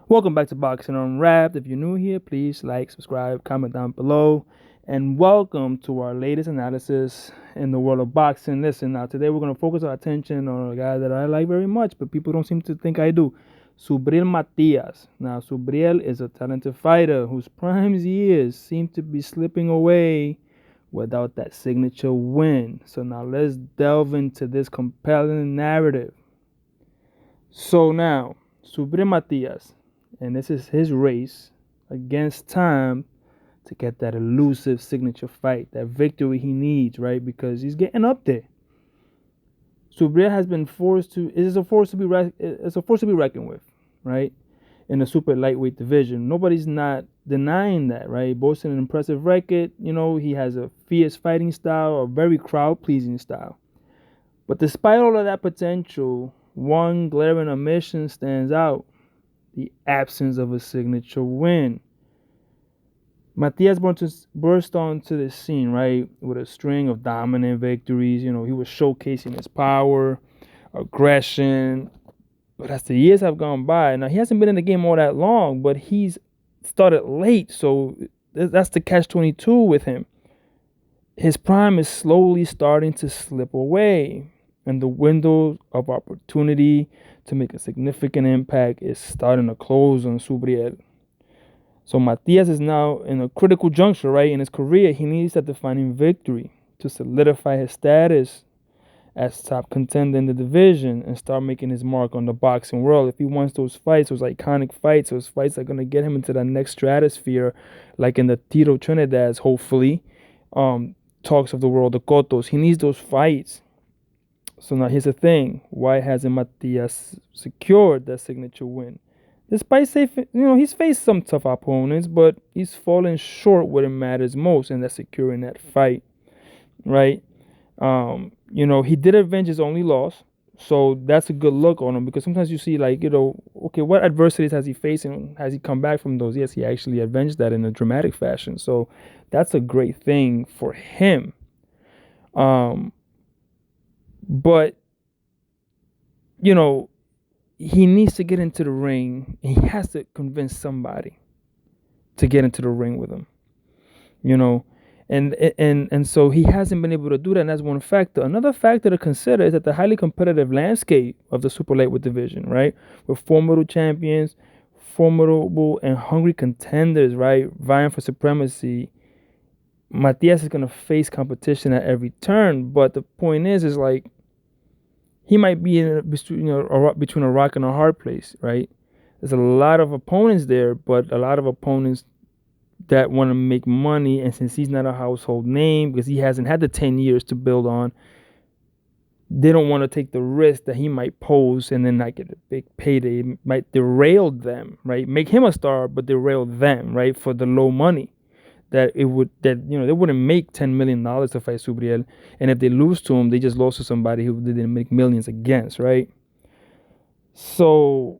Welcome back to Boxing Unwrapped. If you're new here, please like, subscribe, comment down below, and welcome to our latest analysis in the world of boxing. Listen, now today we're going to focus our attention on a guy that I like very much, but people don't seem to think I do. Subriel Matias. Now, Subriel is a talented fighter whose prime years seem to be slipping away without that signature win. So now let's delve into this compelling narrative. So now, Subriel Matias, and this is his race against time to get that elusive signature fight, that victory he needs, right? Because he's getting up there. Subriel has been it's a force to be reckoned with, right? In the super lightweight division, nobody's not denying that, right? Boasting an impressive record, he has a fierce fighting style, a very crowd pleasing style. But despite all of that potential, one glaring omission stands out: the absence of a signature win. Matias burst onto the scene, right, with a string of dominant victories. He was showcasing his power, aggression. But as the years have gone by, now he hasn't been in the game all that long, but he's started late, so that's the catch-22 with him. His prime is slowly starting to slip away, and the window of opportunity to make a significant impact is starting to close on Subriel. So Matias is now in a critical juncture, right, in his career. He needs that defining victory to solidify his status as top contender in the division and start making his mark on the boxing world. If he wants those fights, those iconic fights, those fights that are going to get him into the next stratosphere, like in the Tito Trinidad's, hopefully, talks of the world, the Cotos, he needs those fights. So now here's the thing: why hasn't Matias secured that signature win? Despite he's faced some tough opponents, but he's fallen short when it matters most, and that's securing that fight, right? He did avenge his only loss, so that's a good look on him, because sometimes you see, okay, what adversities has he faced and has he come back from those? Yes, he actually avenged that in a dramatic fashion, so that's a great thing for him. But he needs to get into the ring. He has to convince somebody to get into the ring with him, and so he hasn't been able to do that, and that's one factor. Another factor to consider is that the highly competitive landscape of the super lightweight division, right, with formidable champions, formidable and hungry contenders, right, vying for supremacy. Matias is going to face competition at every turn, but the point is like, he might be between a rock and a hard place, right? There's a lot of opponents there, but a lot of opponents that want to make money, and since he's not a household name, because he hasn't had the 10 years to build on, they don't want to take the risk that he might pose and then not get a big payday. It might derail them, right? Make him a star, but derail them, right, for the low money. They wouldn't make $10 million to fight Subriel, and if they lose to him, they just lost to somebody who they didn't make millions against, right? So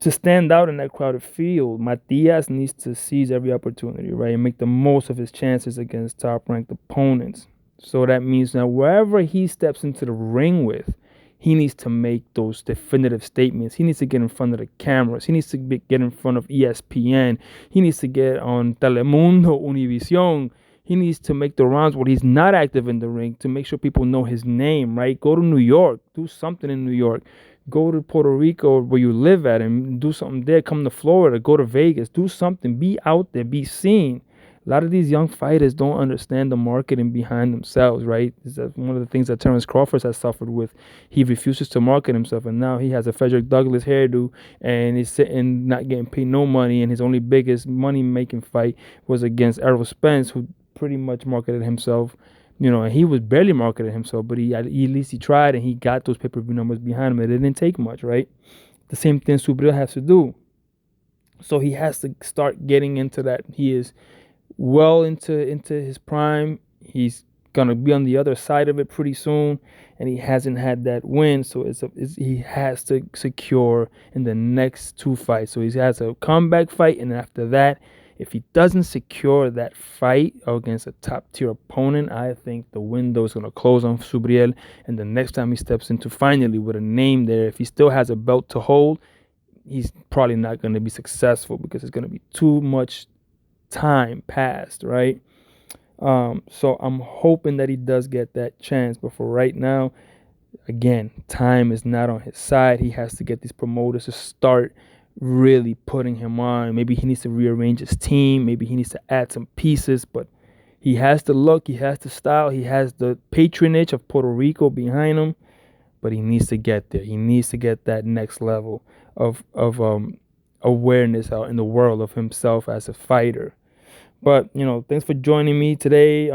to stand out in that crowded field, Matias needs to seize every opportunity, right, and make the most of his chances against top-ranked opponents. So that means that wherever he steps into the ring with, he needs to make those definitive statements. He needs to get in front of the cameras. He needs to get in front of ESPN. He needs to get on Telemundo, Univision. He needs to make the rounds where he's not active in the ring to make sure people know his name, right? Go to New York. Do something in New York. Go to Puerto Rico, where you live at, and do something there. Come to Florida. Go to Vegas. Do something. Be out there. Be seen. A lot of these young fighters don't understand the marketing behind themselves, right? This is one of the things that Terence Crawford has suffered with. He refuses to market himself, and now he has a Frederick Douglass hairdo, and he's sitting not getting paid no money, and his only biggest money-making fight was against Errol Spence, who pretty much marketed himself, and he was barely marketing himself, but at least he tried, and he got those pay-per-view numbers behind him. It didn't take much, right? The same thing Subriel has to do. So he has to start getting into that. He is well into his prime. He's gonna be on the other side of it pretty soon, and he hasn't had that win, so he has to secure in the next two fights. So he has a comeback fight, and after that, if he doesn't secure that fight against a top tier opponent, I think the window is gonna close on Subriel, and the next time he steps into finally with a name there, if he still has a belt to hold, he's probably not going to be successful because it's going to be too much time passed, right? So I'm hoping that he does get that chance. But for right now, again, time is not on his side. He has to get these promoters to start really putting him on. Maybe he needs to rearrange his team. Maybe he needs to add some pieces. But he has the look. He has the style. He has the patronage of Puerto Rico behind him. But he needs to get there. He needs to get that next level of awareness out in the world of himself as a fighter. But, thanks for joining me today.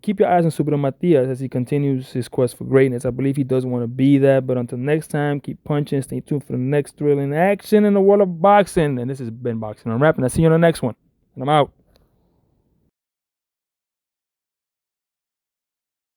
Keep your eyes on Subriel Matias as he continues his quest for greatness. I believe he does want to be that. But until next time, keep punching. Stay tuned for the next thrilling action in the world of boxing. And this has been Boxing Unwrapped. And I'll see you on the next one. And I'm out.